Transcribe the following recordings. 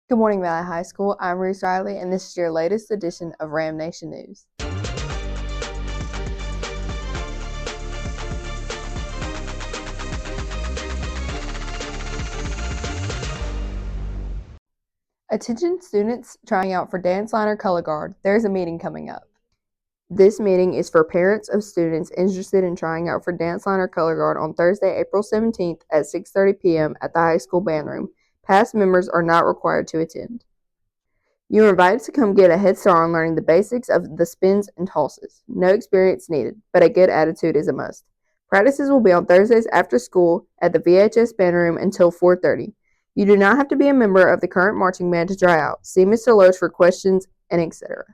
Good morning, Valley High School. I'm Reese Riley, and this is your latest edition of Ram Nation News. Attention students trying out for dance line or color guard, there's a meeting coming up. This meeting is for parents of students interested in trying out for dance line or color guard on Thursday, April 17th at 6:30 p.m. at the high school band room. Past members are not required to attend. You are invited to come get a head start on learning the basics of the spins and tosses. No experience needed, but a good attitude is a must. Practices will be on Thursdays after school at the VHS band room until 4:30. You do not have to be a member of the current marching band to try out. See Mr. Loach for questions and etc.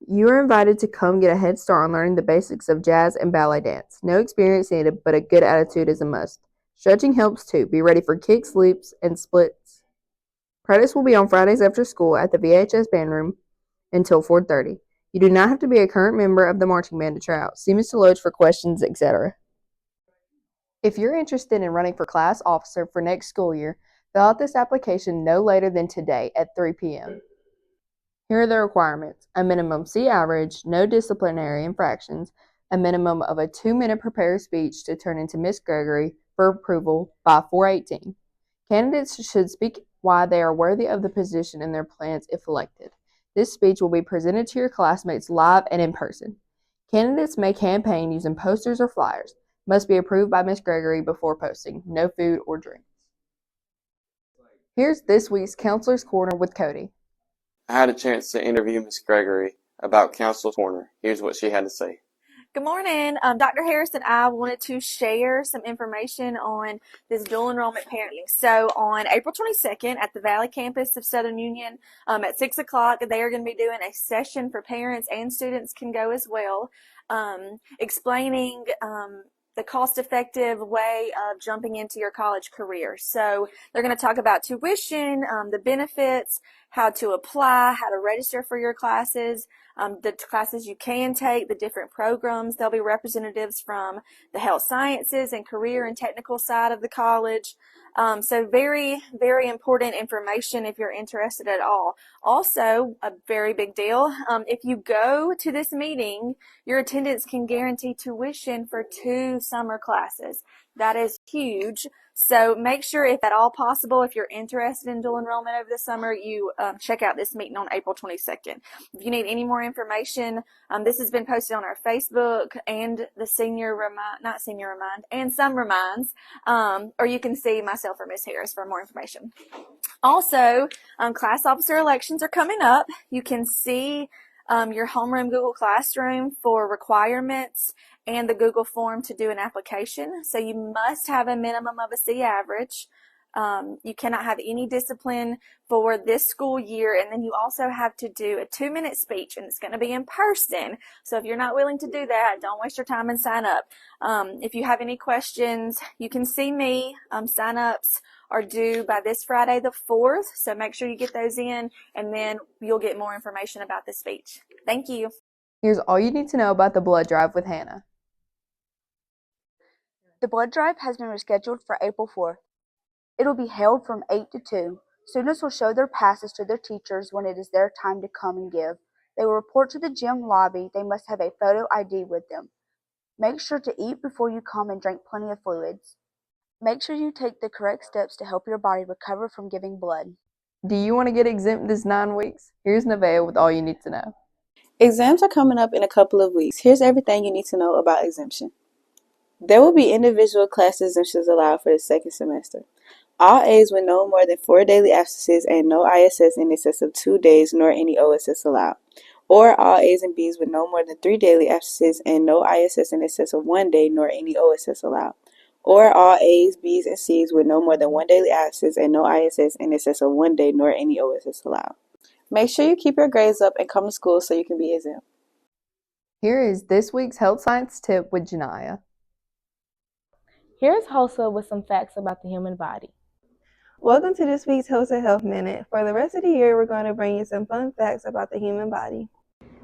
You are invited to come get a head start on learning the basics of jazz and ballet dance. No experience needed, but a good attitude is a must. Stretching helps too. Be ready for kicks, leaps, and splits. Practice will be on Fridays after school at the VHS band room until 4:30. You do not have to be a current member of the marching band to try out. See Mr. Loach for questions, etc. If you're interested in running for class officer for next school year, fill out this application no later than today at 3 p.m. Here are the requirements: a minimum C average, no disciplinary infractions, a minimum of a 2-minute prepared speech to turn into Miss Gregory for approval by 4/18. Candidates should speak why they are worthy of the position and their plans if elected. This speech will be presented to your classmates live and in person. Candidates may campaign using posters or flyers. Must be approved by Miss Gregory before posting. No food or drinks. Here's this week's Counselor's Corner with Cody. I had a chance to interview Miss Gregory about Counselor's Corner. Here's what she had to say. Good morning. Dr. Harris and I wanted to share some information on this dual enrollment parenting. So on April 22nd at the Valley campus of Southern Union at 6 o'clock, they are going to be doing a session for parents and students can go as well, explaining the cost-effective way of jumping into your college career. So they're going to talk about tuition, the benefits, how to apply, how to register for your classes, the classes you can take, the different programs. There'll be representatives from the health sciences and career and technical side of the college. So very, very important information if you're interested at all. Also, a very big deal, if you go to this meeting, your attendance can guarantee tuition for 2 summer classes. That is huge. So make sure, if at all possible, if you're interested in dual enrollment over the summer, you check out this meeting on April 22nd. If you need any more information, this has been posted on our Facebook and the and some reminds, or you can see myself or Miss Harris for more information. Also, class officer elections are coming up. You can see your homeroom Google Classroom for requirements and the Google form to do an application. So you must have a minimum of a C average. You cannot have any discipline for this school year, and then you also have to do a 2-minute speech, and it's going to be in person. So if you're not willing to do that, don't waste your time and sign up. If you have any questions, you can see me. Sign-ups are due by this Friday the 4th, so make sure you get those in, and then you'll get more information about the speech. Thank you. Here's all you need to know about the blood drive with Hannah. The blood drive has been rescheduled for April 4th. It will be held from 8 to 2. Students will show their passes to their teachers when it is their time to come and give. They will report to the gym lobby. They must have a photo ID with them. Make sure to eat before you come and drink plenty of fluids. Make sure you take the correct steps to help your body recover from giving blood. Do you want to get exempt this 9 weeks? Here's Nevaeh with all you need to know. Exams are coming up in a couple of weeks. Here's everything you need to know about exemption. There will be individual class exemptions allowed for the second semester. All A's with no more than 4 daily absences and no ISS in excess of 2 days nor any OSS allowed. Or all A's and B's with no more than 3 daily absences and no ISS in excess of 1 day nor any OSS allowed. Or all A's, B's, and C's with no more than 1 daily absence and no ISS in excess of 1 day nor any OSS allowed. Make sure you keep your grades up and come to school so you can be exempt. Here is this week's health science tip with Janiyah. Here's Hosa with some facts about the human body. Welcome to this week's Hosa Health Minute. For the rest of the year, we're going to bring you some fun facts about the human body.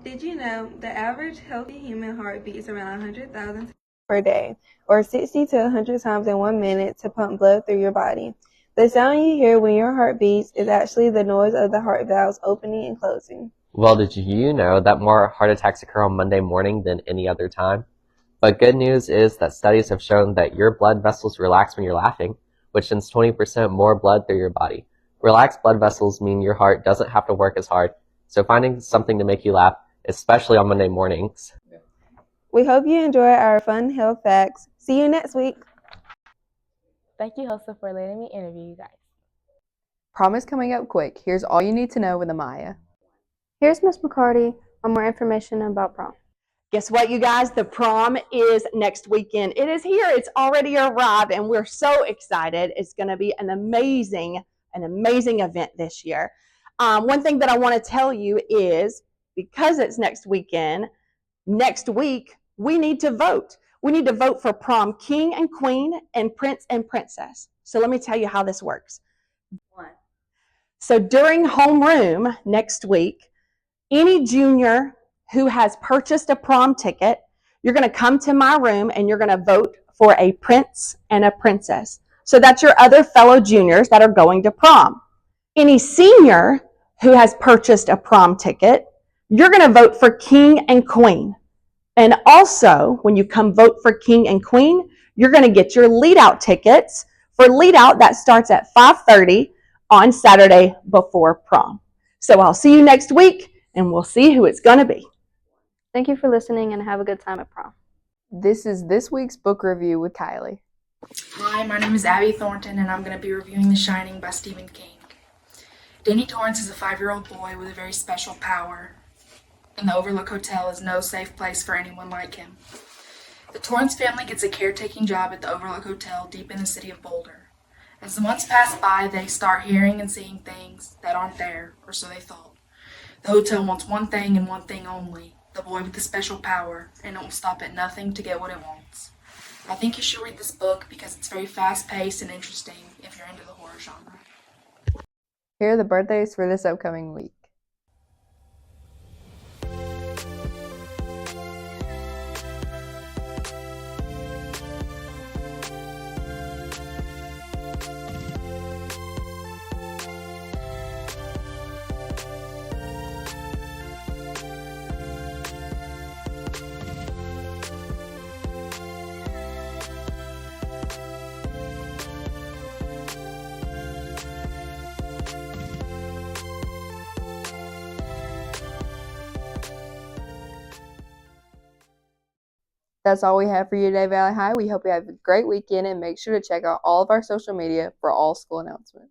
Did you know the average healthy human heart beats around 100,000 per day, or 60 to 100 times in 1 minute to pump blood through your body? The sound you hear when your heart beats is actually the noise of the heart valves opening and closing. Well, did you know that more heart attacks occur on Monday morning than any other time? But good news is that studies have shown that your blood vessels relax when you're laughing, which sends 20% more blood through your body. Relaxed blood vessels mean your heart doesn't have to work as hard, so finding something to make you laugh, especially on Monday mornings. We hope you enjoy our fun health facts. See you next week. Thank you, Hosa, for letting me interview you guys. Prom is coming up quick. Here's all you need to know with Amaya. Here's Miss McCarty on more information about prom. Guess what, you guys? The prom is next weekend. It is here. It's already arrived, and we're so excited. It's going to be an amazing event this year. One thing that I want to tell you is, because it's next weekend, next week, we need to vote. We need to vote for prom king and queen and prince and princess. So let me tell you how this works. So during homeroom next week, any junior who has purchased a prom ticket, you're going to come to my room and you're going to vote for a prince and a princess. So that's your other fellow juniors that are going to prom. Any senior who has purchased a prom ticket, you're going to vote for king and queen. And also, when you come vote for king and queen, you're going to get your lead out tickets. For lead out, that starts at 5:30 on Saturday before prom. So I'll see you next week, and we'll see who it's going to be. Thank you for listening and have a good time at prom. This is this week's book review with Kylie. Hi, my name is Abby Thornton, and I'm going to be reviewing The Shining by Stephen King. Danny Torrance is a 5-year-old boy with a very special power, and the Overlook Hotel is no safe place for anyone like him. The Torrance family gets a caretaking job at the Overlook Hotel deep in the city of Boulder. As the months pass by, they start hearing and seeing things that aren't there, or so they thought. The hotel wants one thing and one thing only, the boy with the special power, and it will stop at nothing to get what it wants. I think you should read this book because it's very fast-paced and interesting if you're into the horror genre. Here are the birthdays for this upcoming week. That's all we have for you today, Valley High. We hope you have a great weekend and make sure to check out all of our social media for all school announcements.